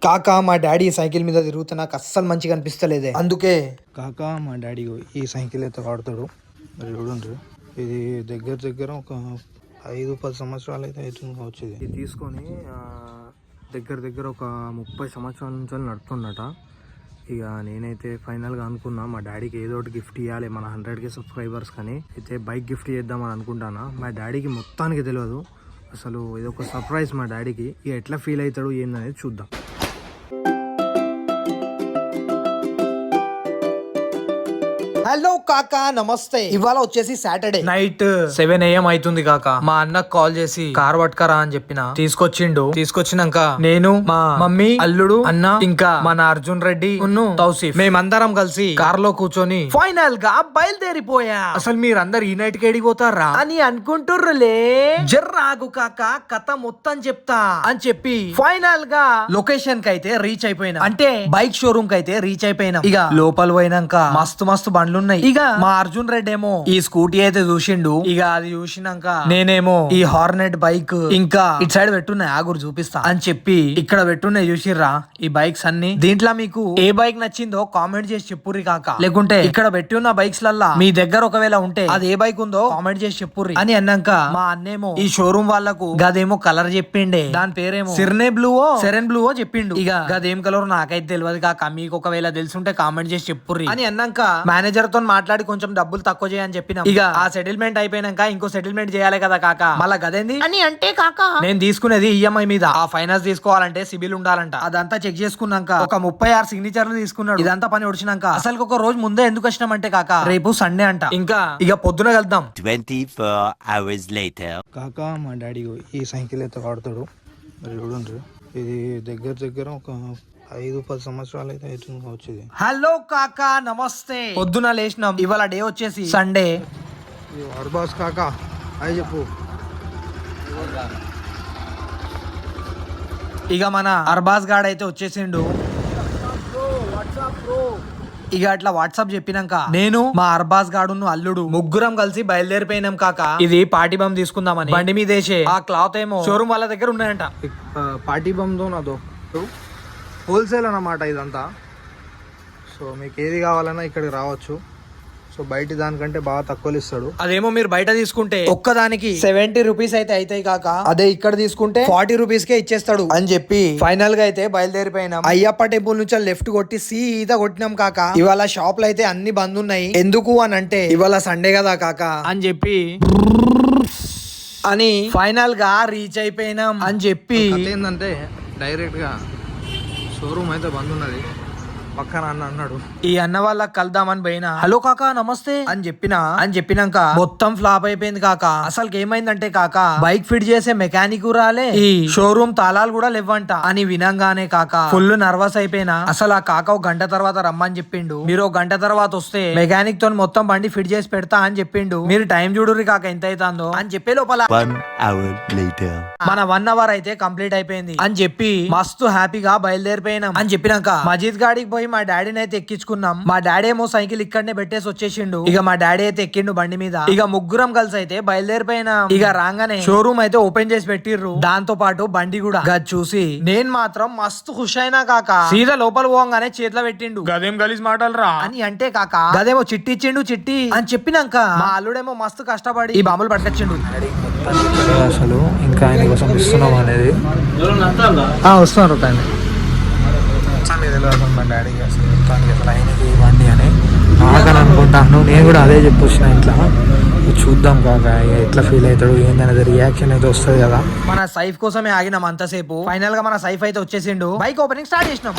కాకా మా daddy cycle మీద తిరుగుతా నాకు అస్సలు మంచిగా అనిపిస్తలేదే. అందుకే కాకా మా డాడీ ఈ సైకిల్ అయితే వాడతాడు. మరి చూడండి, ఇది దగ్గర దగ్గర ఒక 5-10 సంవత్సరాలు అయితే అవుతుంది కావచ్చు. ఇది తీసుకొని దగ్గర దగ్గర ఒక 30 సంవత్సరాల నుంచి నడుపుతున్నట. ఇక నేనైతే ఫైనల్గా అనుకున్నా మా డాడీకి ఏదో ఒకటి గిఫ్ట్ ఇవ్వాలి మన 100K సబ్స్క్రైబర్స్ కానీ. అయితే బైక్ గిఫ్ట్ చేద్దామని అనుకుంటానా. మా డాడీకి మొత్తానికి తెలియదు అసలు, ఇది ఒక సర్ప్రైజ్ మా డాడీకి. ఇక ఎట్లా ఫీల్ అవుతాడు ఏందనేది చూద్దాం. హలో కాకా, నమస్తే. ఇవాళ వచ్చేసి సాటర్డే నైట్ 7 AM అవుతుంది కాక. మా అన్నకు కాల్ చేసి కార్ పట్టుకరా అని చెప్పిన. తీసుకొచ్చిండు. తీసుకొచ్చినాక నేను, మా మమ్మీ, అల్లుడు, అన్న, ఇంకా మన అర్జున్ రెడ్డి, తౌసీఫ్, మేమందరం కలిసి కార్ లో కూర్చొని ఫైనల్ గా బయలుదేరిపోయా. అసలు మీరందరు ఈ నైట్ కి ఎడిపోతారా అని అనుకుంటుర్రులే. జర్రాగు కాక, కథ మొత్తం చెప్తా అని చెప్పి ఫైనల్ గా లొకేషన్ కి అయితే రీచ్ అయిపోయినా. అంటే బైక్ షోరూమ్ కి అయితే రీచ్ అయిపోయినా. ఇక లోపల పోయినాక మస్తు మస్తు బండ్లు ఉన్నాయి. ఇక మా అర్జున్ రెడ్డి ఏమో ఈ స్కూటీ అయితే చూసిండు. ఇక అది చూసినాక నేనేమో ఈ హార్నెట్ బైక్ ఇంకా ఇటు సైడ్ పెట్టున్నాయి, ఆగురు చూపిస్తా అని చెప్పి ఇక్కడ పెట్టున్నాయి. చూసిర్రా ఈ బైక్స్ అన్ని. దీంట్లో మీకు ఏ బైక్ నచ్చిందో కామెంట్ చేసి చెప్పుర్రి కాక. లేకుంటే ఇక్కడ పెట్టి ఉన్న బైక్స్ లల్లా మీ దగ్గర ఒకవేళ ఉంటే అది ఏ బైక్ ఉందో కామెంట్ చేసి చెప్పుర్రి అని అన్నాక మా అన్నేమో ఈ షోరూమ్ వాళ్ళకు గదేమో కలర్ చెప్పిండే. దాని పేరేమో సెరెన్ బ్లూవో చెప్పిండు. ఇక గదేం కలర్ నాకైతే తెలియదు కాక. మీకు ఒకవేళ తెలుసుంటే కామెంట్ చేసి చెప్పుర్రి అని అన్నాక మేనేజర్ తో మాట్లాడి కొంచెం డబ్బులు తక్కువ చేయని చెప్పిన. ఇక ఆ సెటిల్మెంట్ అయిపోయినాక ఇంకో సెటిల్మెంట్ చేయాలి కదా కాక. మళ్ళా గదేంది అని అంటే కాక, నేను తీసుకునేది ఈఎంఐ మీద. ఆ ఫైనాన్స్ తీసుకోవాలంటే సిబిల్ ఉండాలంట. అదంతా చెక్ చేసుకున్నాక ఒక 36 సిగ్నేచర్లు తీసుకున్నాడు. ఇదంతా పని ఒడిచినాక అసలు ఒక రోజు ముందే ఎందుకు వచ్చినామంటే కాక రేపు సండే అంట. ఇంకా ఇక పొద్దున కలుద్దాం. 24 hours later. కాక మా డాడీ ఈ సైకిల్ అయితే వాడతాడు. మరి చూడండి, ఇది దగ్గర దగ్గర ఒక 5-10 సంవత్సరాలు అయితే అవుతుంది కావచ్చు. హలో కాకా, నమస్తే. పొద్దున లేచినాం. ఇవాళ డే వచ్చేసి సండే. అర్బాస్ కాకా అయి చెప్పు. ఇక మన అర్బాస్ గాడ్ అయితే వచ్చేసిండు. ఇక అట్లా వాట్సాప్ చెప్పినాక నేను, మా అర్బాస్ గాడును, అల్లుడు ముగ్గురం కలిసి బయలుదేరిపోయినాం కాక. ఇది పార్టీ బమ్ తీసుకుందామని. బండి మీద వేసే ఆ క్లాత్ ఏమో షోరూమ్ వాళ్ళ దగ్గర ఉన్నాయంట. పార్టీ బమ్ దో నాదో హోల్సేల్ అన్నమాట ఇదంతా. సో మీకు ఏది కావాలన్నా ఇక్కడికి రావచ్చు. సో బయట దానికంటే బాగా తక్కువలు ఇస్తాడు. అదేమో మీరు బయట తీసుకుంటే ఒక్కదానికి 70 రూపీస్ అయితే అవుతాయి కాక. అదే ఇక్కడ తీసుకుంటే 40 రూపీస్ కే ఇచ్చేస్తాడు అని చెప్పి ఫైనల్ గా అయితే బయలుదేరిపోయినాం. అయ్యప్ప టెంపుల్ నుంచి లెఫ్ట్ కొట్టి సీదా కొట్టినాం కాక. ఇవాళ షాపులు అయితే అన్ని బంద్ ఉన్నాయి. ఎందుకు అని అంటే ఇవాళ సండే కదా కాక అని చెప్పి అని ఫైనల్ గా రీచ్ అయిపోయినాం అని చెప్పి. ఏంటంటే డైరెక్ట్ గా షోరూమ్ అయితే బంద్ ఉన్నది. పక్కన అన్న అన్నాడు, ఈ అన్న వాళ్ళకి కలుద్దామని పోయినా. హలో కాకా నమస్తే అని చెప్పినాక మొత్తం ఫ్లాప్ అయిపోయింది కాక. అసలు ఏమైందంటే కాక బైక్ ఫిట్ చేసే మెకానిక్ రాలే, ఈ షోరూమ్ తాళాలు కూడా లేవంట అని వినంగానే కాక ఫుల్ నర్వస్ అయిపోయినా. అసలు ఆ కాక ఒక గంట తర్వాత రమ్మని చెప్పిండు. మీరు ఒక గంట తర్వాత వస్తే మెకానిక్ తో మొత్తం బండి ఫిట్ చేసి పెడతా అని చెప్పిండు. మీరు టైం చూడుర్రి కాక ఎంత అవుతుందో అని చెప్పే లోపల 1 hour later. మన 1 అవర్ అయితే కంప్లీట్ అయిపోయింది అని చెప్పి మస్తు హ్యాపీగా బయలుదేరిపోయినాం అని చెప్పినాక మజీద్ గాడికి పోయి మా డాడీని అయితే ఎక్కించుకున్నాం. మా డాడీ ఏమో సైకిల్ ఇక్కడనే పెట్టేసి వచ్చేసిండు. ఇక మా డాడీ అయితే ఎక్కిండు బండి మీద. ఇక ముగ్గురం కలిసి అయితే బయలుదేరిపోయినాం. ఇక రాగానే షోరూమ్ అయితే ఓపెన్ చేసి పెట్టిర్రు. దాంతో పాటు బండి కూడా. గది చూసి నేను మాత్రం మస్తు ఖుష్ అయినా కాక. సీదా లోపల పోగానే చేతిలో పెట్టిండు. గదేం గలీజ్ మాటలు రా అని అంటే కాక గదేమో చిట్టి ఇచ్చిండు. చిట్టి అని చెప్పినాక మా అల్లుడేమో మస్తు కష్టపడి ఈ బాంబులు పట్టుకొచ్చిండు. అసలు ఇంకా ఆయన కోసం ఇస్తున్నాం అనేది వస్తున్నారు కానీ తెలియదు మా డాడీకి అసలు మొత్తానికి అసలు ఆయనకి ఇవ్వండి అని నాకని అనుకుంటాను. నేను కూడా అదే చెప్పొచ్చిన ఇంట్లో. చూద్దాం కాక ఎట్లా ఫీల్ అవుతాడు ఏందనేది రియాక్షన్ అయితే వస్తుంది కదా. మన సైఫ్ కోసమే ఆగినాం అంతసేపు. ఫైనల్ గా మన సైఫ్ అయితే వచ్చేసిండు. బైక్ ఓపెనింగ్ స్టార్ట్ చేసినాం.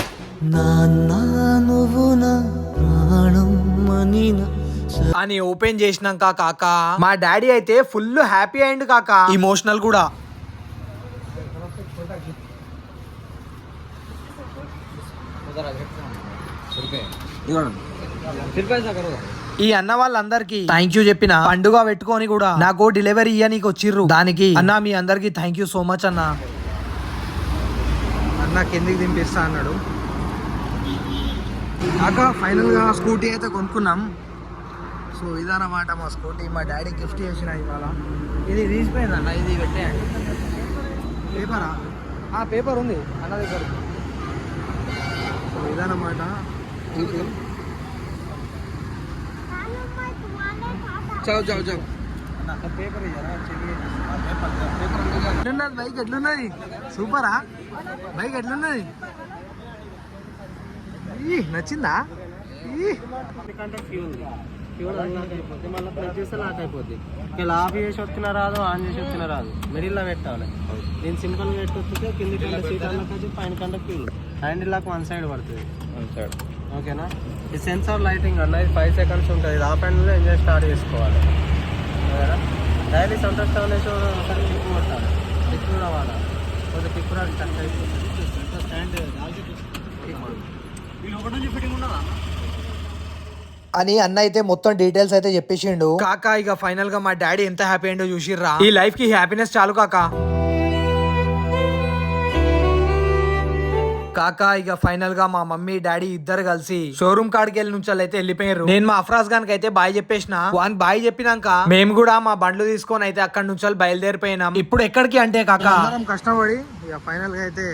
అని ఓపెన్ చేసినాక కాక మా డాడీ అయితే ఫుల్ హ్యాపీ అయిండు కాక. ఇమోషనల్ కూడా. ఈ అన్న వాళ్ళందరికి థ్యాంక్ యూ చెప్పిన. పండుగ పెట్టుకొని కూడా నాకు డెలివరీ ఇయ్యనీకి వచ్చిర్రు. దానికి అన్న మీ అందరికి థ్యాంక్ యూ సో మచ్ అన్న. అన్న కిందికి దింపిస్తా అన్నాడు. కాక ఫైనల్ గా స్కూటీ అయితే కొనుక్కున్నాం. సో ఇదన్నమాట మా స్కూటీ. మా డాడీ గిఫ్ట్ చేసిన ఇవాళ. ఇది తీసిపోయిందన్న, ఇది పెట్టేయండి. పేపరా? పేపర్ ఉంది అన్న దగ్గర. అన్నమాట. చలో చలో చలో. ఎట్లున్నది బైక్, ఎట్లున్నది? సూపరా బైక్, ఎట్లున్నది? నచ్చిందా? ఫ్యూల్ అన్లాక్ అయిపోద్ది, మళ్ళీ ప్రెస్ చేస్తే లాక్ అయిపోద్ది. ఇలా ఆఫ్ చేసి వచ్చినా రాదు, ఆన్ చేసి వచ్చినా రాదు, మిడిల్లో పెట్టాలి. దీన్ని సింపుల్గా పెట్టొచ్చితే కింది కంటే సీట్ అన్లాక్ వచ్చి పైన కంటే fuel handle lock one side పడుతుంది. ఓకేనా? ఈ సెన్సార్ లైటింగ్ అన్న ఇది 5 seconds ఉంటుంది. ఇది ఆఫ్ హ్యాండ్లో ఎంజాయ్ స్టార్ట్ చేసుకోవాలి. డైలీ సంతోష్ అనేసి ఒకసారి కిక్ కొట్టాలి, కిక్ కూడా వాడాలి. కొద్దిగా కిక్ కూడా టచ్ అయిపోతుంది. స్టాండ్ వీళ్ళు ఒకటి నుంచి ఫిట్టింగ్ ఉండదా అని అన్న అయితే మొత్తం డీటెయిల్స్ అయితే చెప్పేసిండు. కాకా ఇక ఫైనల్ గా మా డాడీ ఎంత హ్యాపీ అయిందో చూసిర్రా. ఈ లైఫ్ కి హ్యాపీనెస్ చాలు కాకా. కాకా ఇక ఫైనల్ గా మా మమ్మీ డాడీ ఇద్దరు కలిసి షోరూమ్ కాడికి వెళ్ళి నుంచి అయితే వెళ్ళిపోయారు. నేను మా అఫ్రాజ్ గానికి అయితే బాయ్ చెప్పేసిన. వాన్ బాయ్ చెప్పినాక మేము కూడా మా బండ్లు తీసుకొని అయితే అక్కడ నుంచి బయలుదేరిపోయినాం. ఇప్పుడు ఎక్కడికి అంటే కాకా అందరం కష్టపడి ఇక ఫైనల్ గా అయితే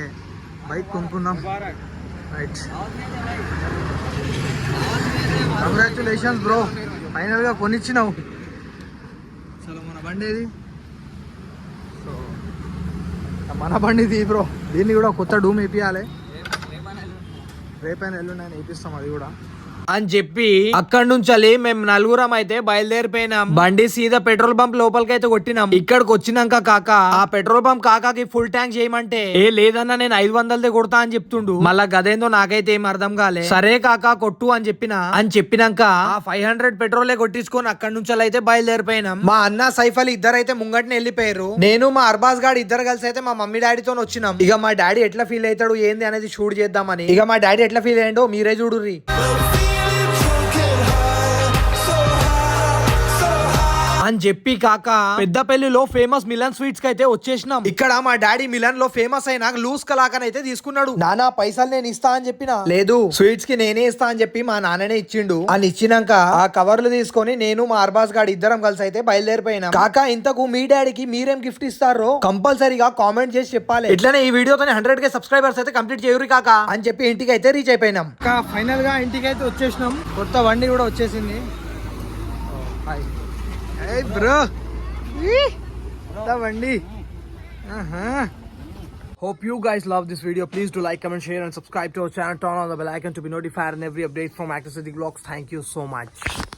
బైక్ కొనుక్కున్నాం. రైట్, కంగ్రాచులేషన్స్ బ్రో, ఫైనల్ గా కొనిచ్చినావు. అసలు మన బండి ఇది, సో మన బండిది బ్రో. దీన్ని కూడా కొత్త డూమ్ వేపియాలి. రేపైనా ఎల్లుండి వేపిస్తాం అది కూడా అని చెప్పి అక్కడ నుంచి మేము నలుగురం అయితే బయలుదేరిపోయినాం. బండి సీదా పెట్రోల్ బంప్ లోపలికి అయితే కొట్టినాం. ఇక్కడికి వచ్చినాక కాకా ఆ పెట్రోల్ బంప్ కాకాకి ఫుల్ ట్యాంక్ చేయమంటే ఏ లేదన్నా నేను 500దే కొడతా అని చెప్తుండు. మళ్ళా గదేందో నాకైతే ఏం అర్థం కాలే. సరే కాకా కొట్టు అని చెప్పినాక ఆ 500 పెట్రోలే కొట్టించుకొని అక్కడ నుంచి అయితే బయలుదేరిపోయినాం. మా అన్న సైఫ్ అలీ ఇద్దరు అయితే ముంగట్ని వెళ్ళిపోయారు. నేను మా అర్బాజ్ గాడు ఇద్దరు కలిసి అయితే మా మమ్మీ డాడీతో వచ్చినాం. ఇక మా డాడీ ఎట్లా ఫీల్ అవుతాడు ఏంది అనేది షూట్ చేద్దామని. ఇక మా డాడీ ఎట్లా ఫీల్ అయ్యిండో మీరే చూడుర్రి. అని చెప్పి కాక పెద్దపల్లిలో ఫేమస్ మిలన్ స్వీట్స్ కి అయితే వచ్చేసినాం. ఇక్కడ మా డాడీ మిలన్ లో ఫేమస్ అయిన లూస్ కలాకన్ అయితే తీసుకున్నాడు. నానా పైసలు నేను ఇస్తా అని చెప్పిన. లేదు స్వీట్స్ కి నేనే ఇస్తా అని చెప్పి మా నాన్ననే ఇచ్చిండు. అని ఇచ్చినాక ఆ కవర్లు తీసుకొని నేను మా అర్బాజ్ గాడి ఇద్దరం కలిసి అయితే బయలుదేరిపోయినాం. కాక ఇంతకు మీ డాడీకి మీరేం గిఫ్ట్ ఇస్తారో కంపల్సరీగా కామెంట్ చేసి చెప్పాలి. ఇట్లానే ఈ వీడియోతో 100K సబ్స్క్రైబర్స్ అయితే కంప్లీట్ చేయరు కాక అని చెప్పి ఇంటికి అయితే రీచ్ అయిపోయినాం. ఫైనల్ గా ఇంటికి అయితే వచ్చేసినాం. కొత్త బండి కూడా వచ్చేసింది. Hey bro, బండి. Hope you guys love this video. Please do like, comment, share and subscribe to our channel. Turn on the bell icon to be notified in every update from Actor City Vlogs. Thank you so much.